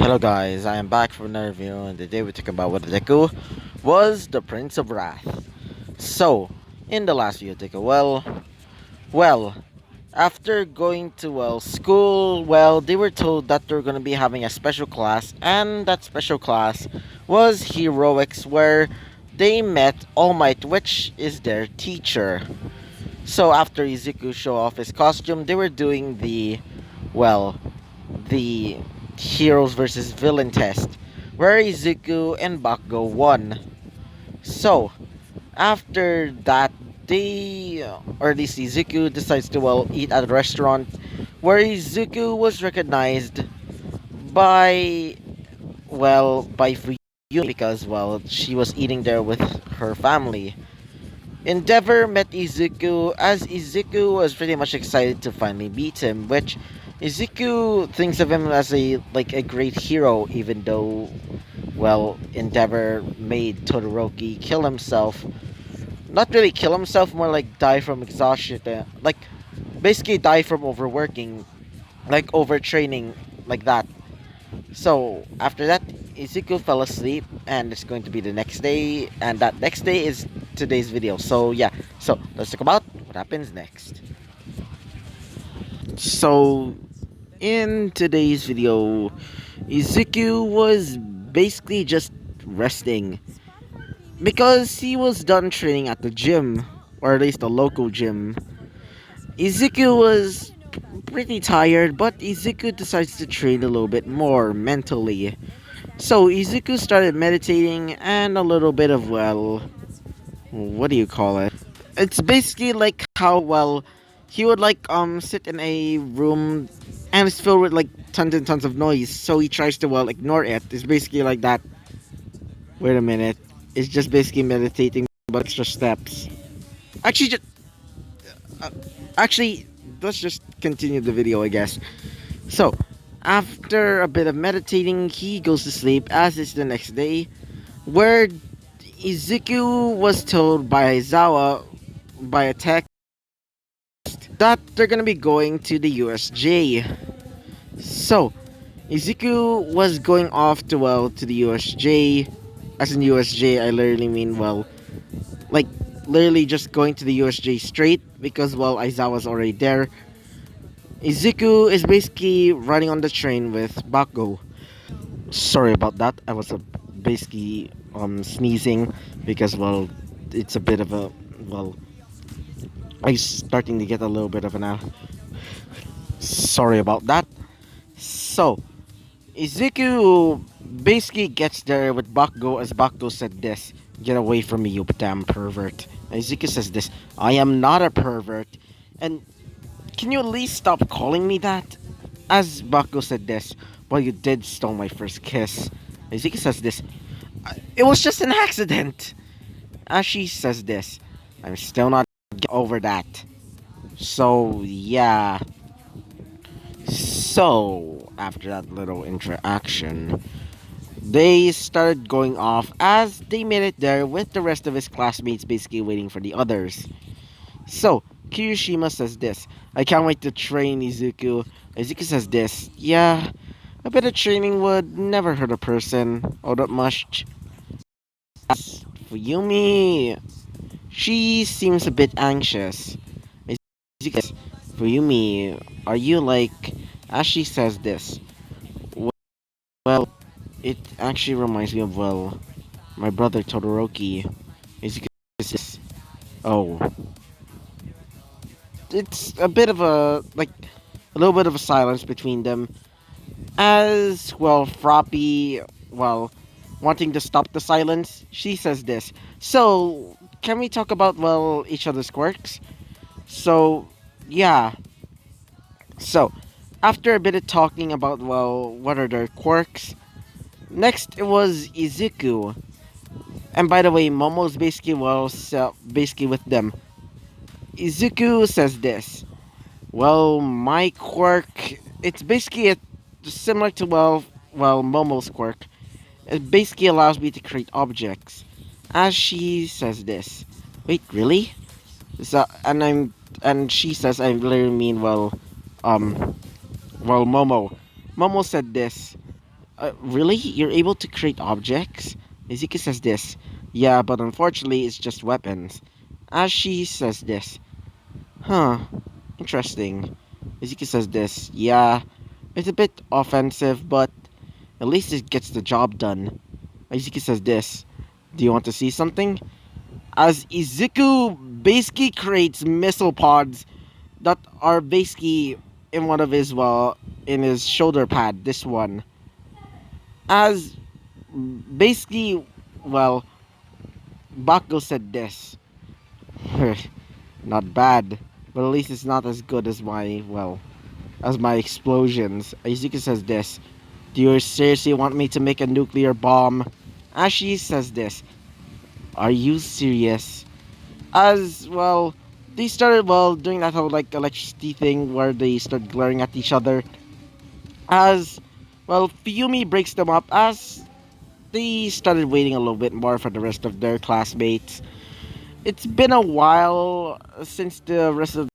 Hello guys, I am back for another video and today we talk about what deku was the Prince of Wrath. So, in the last video deku, well, after going to school, they were told that they're gonna be having a special class, and that special class was heroics where they met All Might, which is their teacher. So after Izuku show off his costume, they were doing well, the heroes versus villain test, where Izuku and Bakugo won. So, after that, or at least Izuku decides to eat at a restaurant, where Izuku was recognized by by Fuyumi because she was eating there with her family. Endeavor met Izuku as Izuku was pretty much excited to finally beat him, which Izuku thinks of him as a great hero, even though Endeavor made Todoroki kill himself. Not really kill himself, more like die from exhaustion, like basically die from overworking, like overtraining, like that. So after that, Izuku fell asleep, and it's going to be the next day, and that next day is today's video. So yeah, so let's talk about what happens next. So in today's video, Izuku was basically just resting because he was done training at the gym, or at least the local gym. Izuku was pretty tired, but Izuku decides to train a little bit more mentally. So Izuku started meditating and a little bit of what do you call it? It's basically like how he would sit in a room and it's filled with like tons and tons of noise, so he tries to ignore it. It's basically like that. Wait a minute. It's just basically meditating but extra steps. Actually just uh, actually let's just continue the video, I guess. So, after a bit of meditating, he goes to sleep as it's the next day, where Izuku was told by Aizawa by a text that they're gonna be going to the USJ. So, Izuku was going off to the USJ. As in USJ, I literally mean like literally just going to the USJ straight because Aizawa's already there. Izuku is basically riding on the train with Bakugo. Sorry about that. I was basically sneezing because it's a bit of a I'm starting to get a little bit of an sorry about that. So Izuku basically gets there with Bakugo as Bakugo said this: "Get away from me, you damn pervert." And Izuku says this: "I am not a pervert," and can you at least stop calling me that? As Bakugo said this: "Well, you did stole my first kiss." Izuku says this: "It was just an accident." As she says this: "I'm still not over that." So, yeah. So, after that little interaction, they started going off as they made it there with the rest of his classmates basically waiting for the others. So, Kirishima says this: "I can't wait to train Izuku." Izuku says this: "Yeah, a bit of training would never hurt a person all that much." As for Yumi, she seems a bit anxious. Izuku says, "For Yumi, are you like..." As she says this: "Well, it actually reminds me of, my brother Todoroki." Izuku says this: "Oh." It's a bit of a little bit of a silence between them as Froppy wanting to stop the silence, she says this: "So can we talk about each other's quirks?" So yeah, so after a bit of talking about what are their quirks, next it was Izuku. And by the way, Momo's basically basically with them. Izuku says this: "Well, my quirk, it's basically similar to Momo's quirk. It basically allows me to create objects." As she says this: "Wait, really?" So and she says, "I literally mean um Momo." Momo said this: Really? You're able to create objects? Izuku says this. Yeah, but unfortunately, it's just weapons. Ashi says this. Huh. Interesting. Izuku says this. Yeah, it's a bit offensive, but at least it gets the job done. Izuku says this. Do you want to see something? As Izuku basically creates missile pods that are basically in one of his, well, in his shoulder pad, this one. As basically, well, Bakugo said this. Not bad, but at least it's not as good as my, well, as my explosions. Izuku says this. Do you seriously want me to make a nuclear bomb? Ashi says this. Are you serious? As, well, they started, well, doing that whole, like, electricity thing where they start glaring at each other. As, well, Fuyumi breaks them up as they started waiting a little bit more for the rest of their classmates. It's been a while since the rest of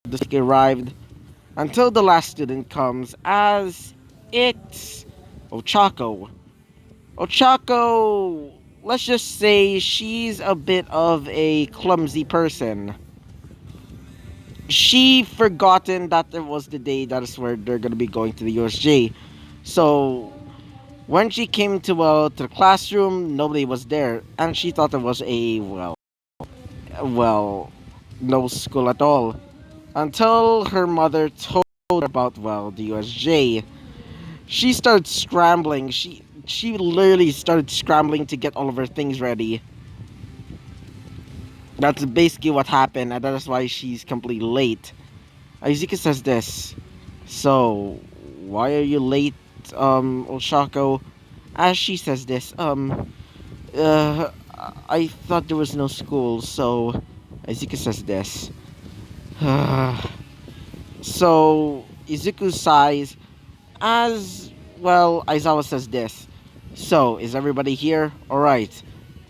the week arrived until the last student comes, as it's Ochako. Ochako, let's just say she's a bit of a clumsy person. She forgotten that it was the day that is where they're gonna be going to the USJ. So when she came to the classroom, nobody was there, and she thought it was a, well, no school at all. Until her mother told her about, well, the USJ. She started scrambling. She literally started scrambling to get all of her things ready. That's basically what happened, and that is why she's completely late. Izuka says this. So, why are you late, Oshako? As she says this, uh, I thought there was no school, so Izuka says this. So, Izuku sighs as, well, Aizawa says this. So, is everybody here? Alright.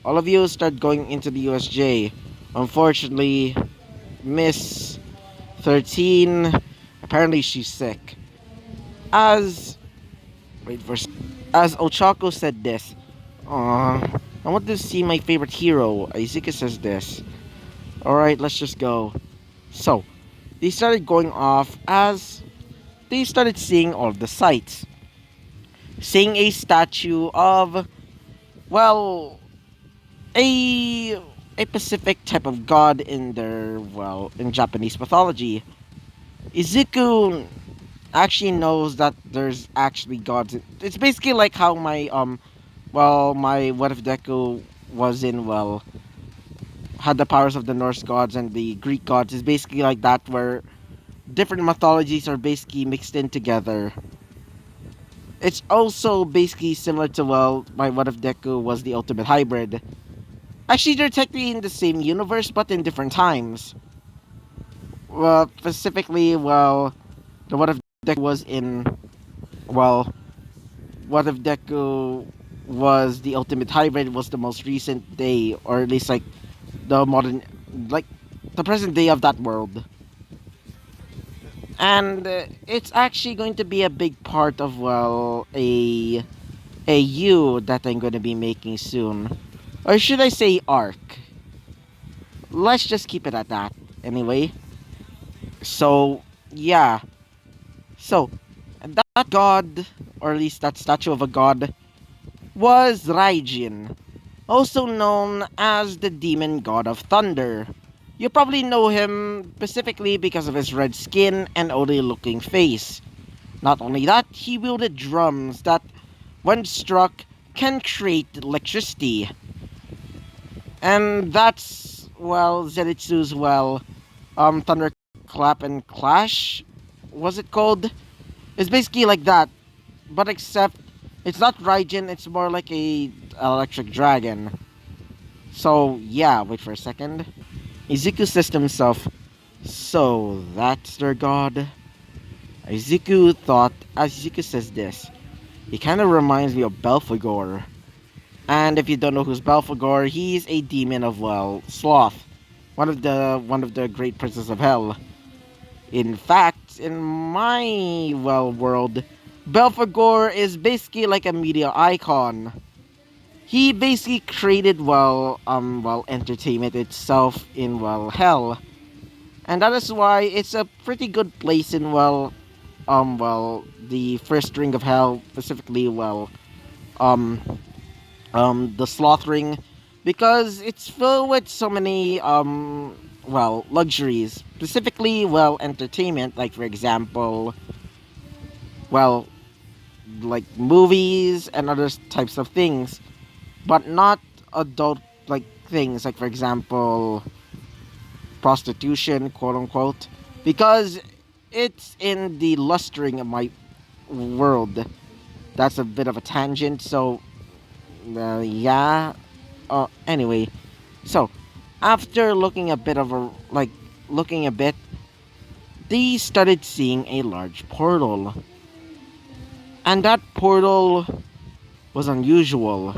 All of you start going into the USJ. Unfortunately, Miss 13, apparently she's sick. As, wait for, as Ochako said this. Aww, I want to see my favorite hero. Izuka says this. Alright, let's just go. So, they started going off as they started seeing all of the sights. Seeing a statue of, well, a a specific type of god in their, well, in Japanese mythology. Izuku actually knows that there's actually gods. It's basically like how my well, my what if Deku was in, well, had the powers of the Norse gods and the Greek gods. Is basically like that, where different mythologies are basically mixed in together. It's also basically similar to, well, my what if Deku was the ultimate hybrid. Actually, they're technically in the same universe, but in different times. Well, specifically, well, the what if Deku was in, well, what if Deku was the ultimate hybrid was the most recent day, or at least like the modern, like the present day of that world. And it's actually going to be a big part of, well, a U that I'm going to be making soon. Or should I say arc? Let's just keep it at that. Anyway. So, yeah. So, that god, or at least that statue of a god, was Raijin, also known as the demon god of thunder. You probably know him specifically because of his red skin and ugly looking face. Not only that, he wielded drums that, when struck, can create electricity. And that's, well, Zenitsu's, well, Thunderclap and Clash, was it called? It's basically like that, but except it's not Raijin, it's more like a electric dragon. So, yeah, wait for a second. Izuku says to himself, so that's their god? Izuku thought, as Izuku says this, he kind of reminds me of Belphegor. And if you don't know who's Belphegor, he's a demon of, well, sloth, one of the great princes of hell. In fact, in my, well, world, Belphegor is basically like a media icon. He basically created entertainment itself in hell, and that is why it's a pretty good place in the first ring of hell, specifically um the slaughtering, because it's filled with so many luxuries, specifically entertainment, like for example well like movies and other types of things, but not adult like things, like for example prostitution, quote unquote, because it's in the lustering of my world. That's a bit of a tangent, so yeah. Anyway, so after looking a bit, they started seeing a large portal, and that portal was unusual.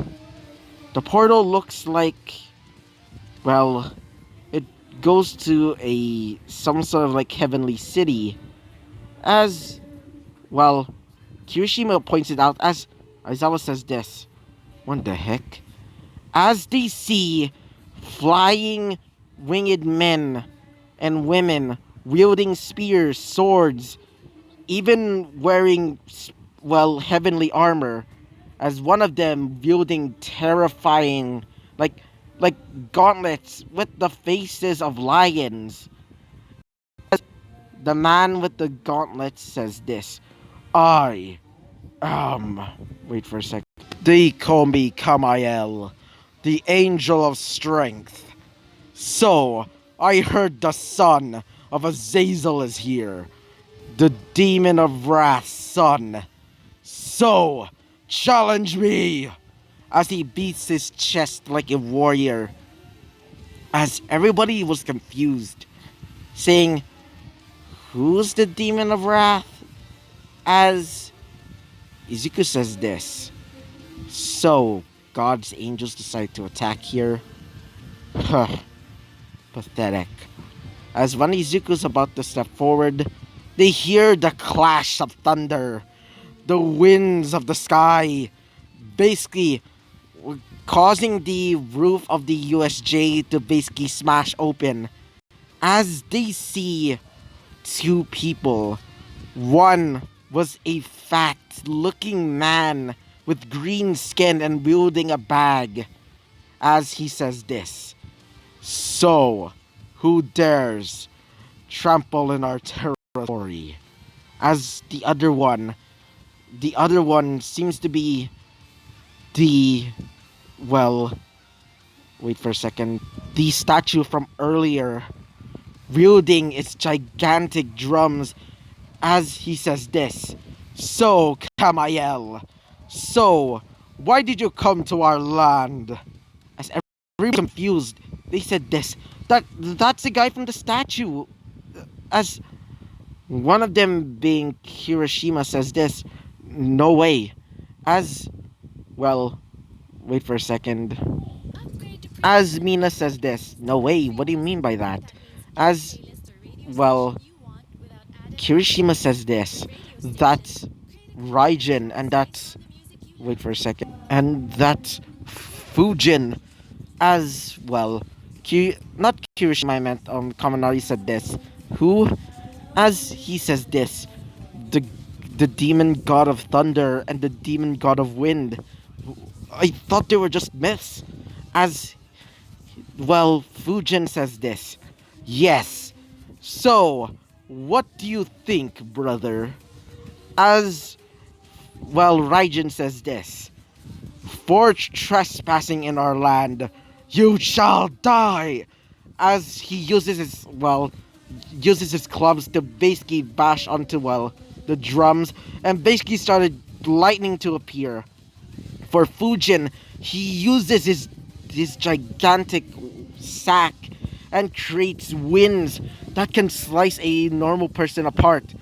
The portal looks like, well, it goes to a some sort of like heavenly city, as well. Kirishima points it out as Aizawa says this. What the heck? As they see flying winged men and women wielding spears, swords, even wearing heavenly armor, as one of them wielding terrifying like like gauntlets with the faces of lions. The man with the gauntlets says this. I wait for a second. They call me Kamael, the angel of strength. So, I heard the son of Azazel is here, the demon of wrath's son. So, challenge me! As he beats his chest like a warrior. As everybody was confused, saying, who's the demon of wrath? As Izuku says this. So, God's angels decide to attack here? Huh, pathetic. As when Izuku's about to step forward, they hear the clash of thunder, the winds of the sky, basically causing the roof of the USJ to basically smash open. As they see two people, one was a fat looking man with green skin and wielding a bag. As he says this, so, who dares trample in our territory? As the other one seems to be the, well, wait for a second, the statue from earlier, wielding its gigantic drums, as he says this. So, Kamael, so, why did you come to our land? As everyone confused, they said this. That's the guy from the statue. As one of them being Hiroshima says this. No way. As, well, wait for a second. As Mina says this. No way. What do you mean by that? As, well, Kirishima says this. That's Raijin, and that's, wait for a second, and that's Fujin. As well, not Kirishima, I meant Kaminari said this. Who? As he says this, the the demon god of thunder and the demon god of wind. I thought they were just myths. As well, Fujin says this. Yes. So, what do you think, brother? As well, Raijin says this. For trespassing in our land, you shall die! As he uses his clubs to basically bash onto, the drums, and basically started lightning to appear. For Fujin, he uses his gigantic sack and creates winds that can slice a normal person apart.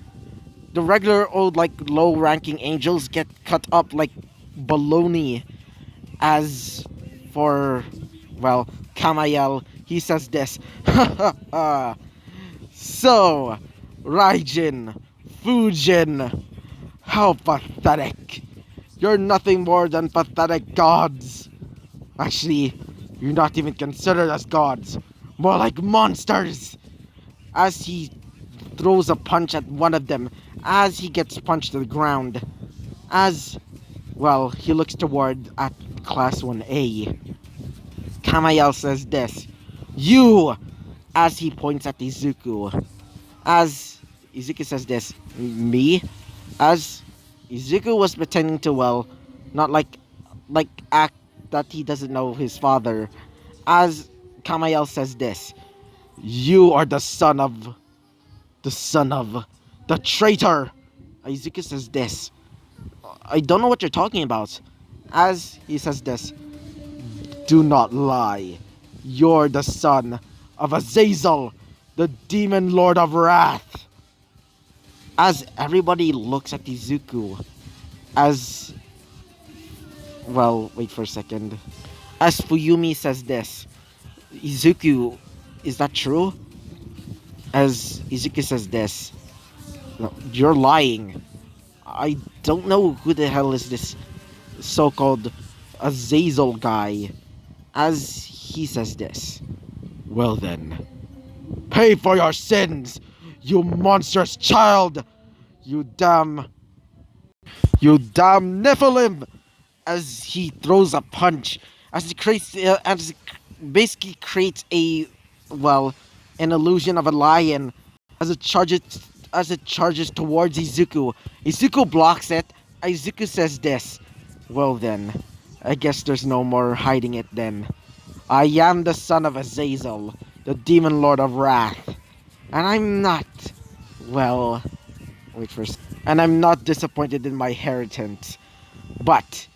The regular old, low-ranking angels get cut up like bologna. As for, Kamael, he says this. So, Raijin, Fujin, How pathetic! You're nothing more than pathetic gods! Actually, you're not even considered as gods, more like monsters! As he throws a punch at one of them, as he gets punched to the ground, as, well, he looks toward at Class 1A. Kamael says this, "You!" as he points at Izuku. As Izuku says this, "Me?" As Izuku was pretending to, well, not like act that he doesn't know his father. As Kamael says this, "You are the son of the traitor." Izuku says this, "I don't know what you're talking about." As he says this, "Do not lie. You're the son of Azazel, the demon lord of wrath." As everybody looks at Izuku, as, well, wait for a second. As Fuyumi says this, "Izuku, is that true?" As Izuku says this, "No, you're lying. I don't know who the hell is this so-called Azazel guy." As he says this, "Well then, pay for your sins, you monstrous child! You damn Nephilim!" As he throws a punch, as he creates, as he basically creates a, well, an illusion of a lion, as it charges towards Izuku. Izuku blocks it. Izuku says this, "Well then, I guess there's no more hiding it then. I am the son of Azazel, the demon lord of wrath, and I'm not, well, wait for, and I'm not disappointed in my inheritance, but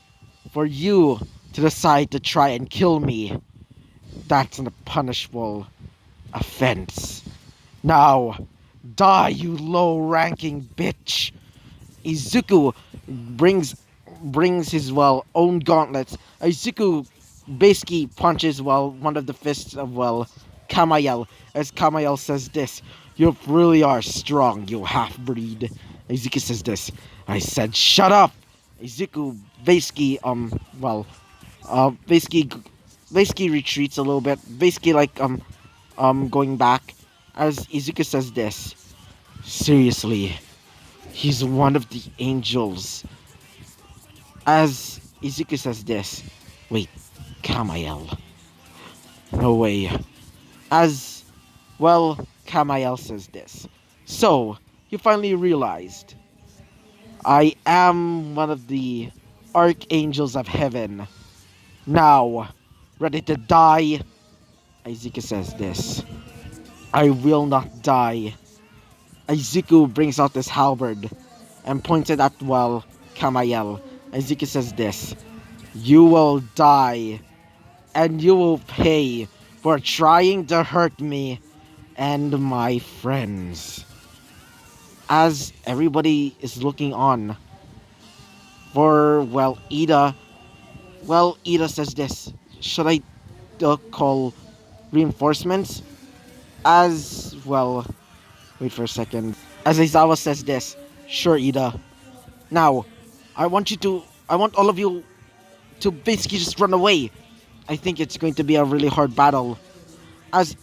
for you to decide to try and kill me, that's a punishable offense. Now, die, you low-ranking bitch." Izuku brings his, well, own gauntlets. Izuku basically punches, well, one of the fists of, well, Kamael. As Kamael says this, "You really are strong, you half-breed." Izuku says this, "I said shut up." Izuku basically, well, basically retreats a little bit, basically like, going back, as Izuku says this, "Seriously, he's one of the angels." As Izuku says this, "Wait, Kamael? No way." As, well, Kamael says this, "So, you finally realized I am one of the archangels of heaven. Now, ready to die?" Izuku says this, "I will not die." Izuku brings out this halberd and points it at, well, Kamael. Izuku says this, "You will die, and you will pay for trying to hurt me and my friends." As everybody is looking on for, well, Ida says this, "Should I call reinforcements?" As, well, wait for a second. As Aizawa says this, "Sure, Ida. Now, I want all of you to basically just run away. I think it's going to be a really hard battle." As,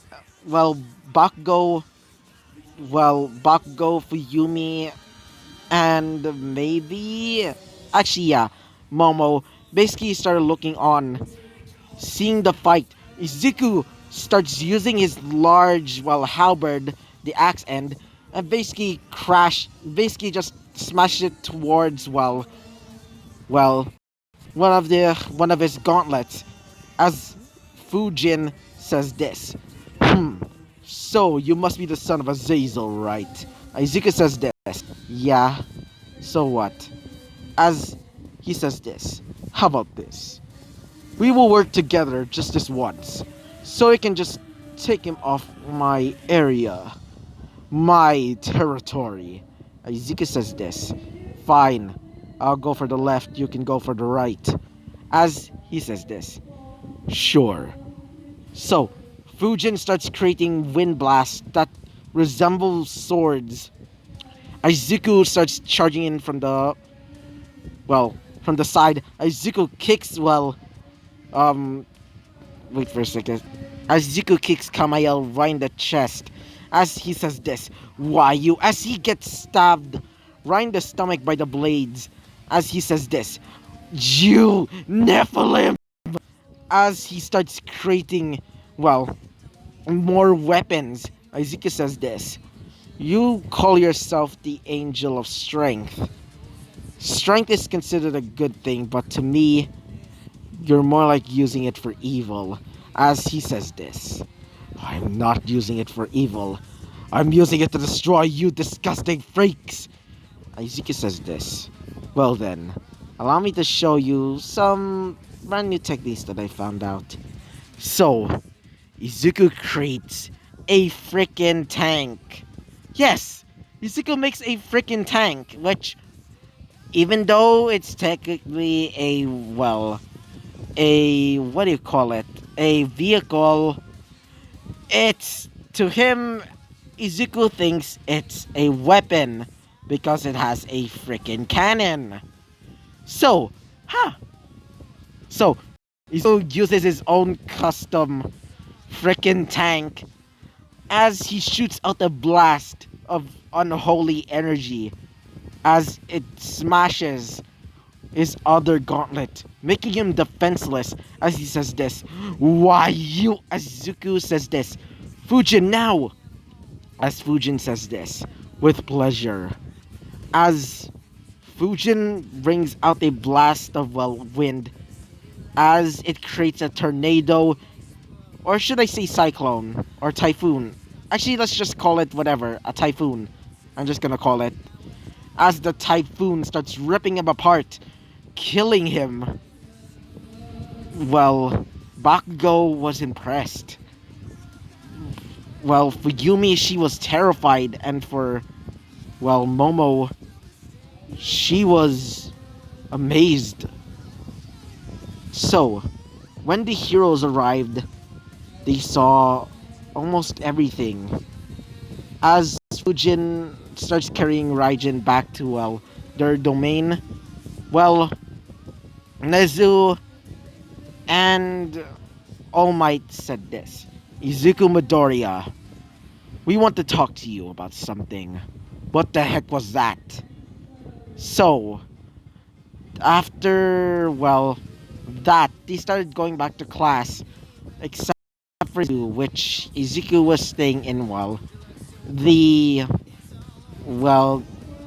well, Bakugo, Fuyumi, and maybe, actually, yeah, Momo basically started looking on, seeing the fight. Izuku starts using his large, well, halberd, the axe end, and basically just smashed it towards, well, one of his gauntlets. As Fujin says this, "So you must be the son of Azazel, right?" Izuku says this, "Yeah, so what?" As he says this, "How about this? We will work together just this once, so I can just take him off my area, my territory." Izuku says this, "Fine, I'll go for the left, you can go for the right." As he says this, "Sure." So, Fujin starts creating wind blasts that resemble swords. Izuku starts charging in from from the side. Izuku kicks, um, wait for a second. Izuku kicks Kamael right in the chest as he says this. Why you? As he gets stabbed right in the stomach by the blades as he says this. You Nephilim! As he starts creating, well, more weapons. Izuku says this. You call yourself the Angel of Strength. Strength is considered a good thing, but to me, you're more like using it for evil. As he says this. I'm not using it for evil. I'm using it to destroy you disgusting freaks. Izuku says this. Well then, allow me to show you some brand new techniques that I found out. So, Izuku creates a freaking tank. Yes, Izuku makes a freaking tank, which, even though it's technically what do you call it? A vehicle, it's, to him, Izuku thinks it's a weapon because it has a freaking cannon. So, huh. So, Izuku uses his own custom freaking tank as he shoots out a blast of unholy energy as it smashes his other gauntlet, making him defenseless as he says this. Why you? As Izuku says this. Fujin now! As Fujin says this. With pleasure. As Fujin brings out a blast of, wind as it creates a tornado, or should I say cyclone, or typhoon. Actually, let's just call it whatever, a typhoon. I'm just gonna call it. As the typhoon starts ripping him apart, killing him. Well, Bakugo was impressed. Well, for Yumi, she was terrified, and for, Momo, she was amazed. So, when the heroes arrived, they saw almost everything. As Fujin starts carrying Raijin back to, their domain, Nezu and All Might said this. Izuku Midoriya, we want to talk to you about something. What the heck was that? So, after, that, they started going back to class, except for Izuku, which Izuku was staying in, the,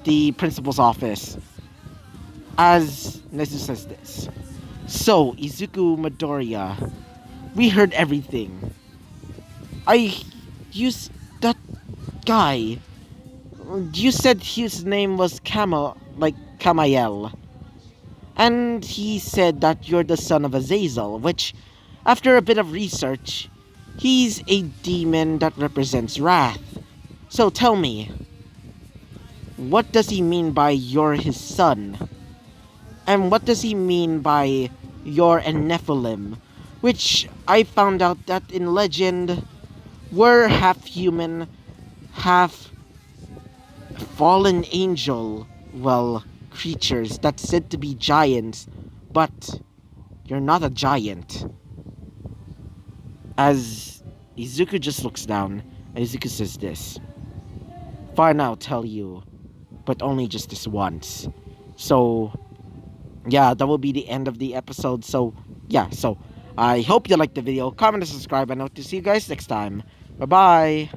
the principal's office. As Nezu says this. So, Izuku Midoriya, we heard everything. I used that guy. You said his name was Kamael. And he said that you're the son of Azazel, which, after a bit of research, he's a demon that represents wrath. So tell me, what does he mean by you're his son? And what does he mean by you're a Nephilim? Which I found out that in legend were half human, half fallen angel, creatures that's said to be giants, but you're not a giant. As Izuku just looks down, Izuku says this. Fine, I'll tell you, but only just this once. So, yeah, that will be the end of the episode. So, yeah, I hope you liked the video. Comment and subscribe, and I hope to see you guys next time. Bye-bye.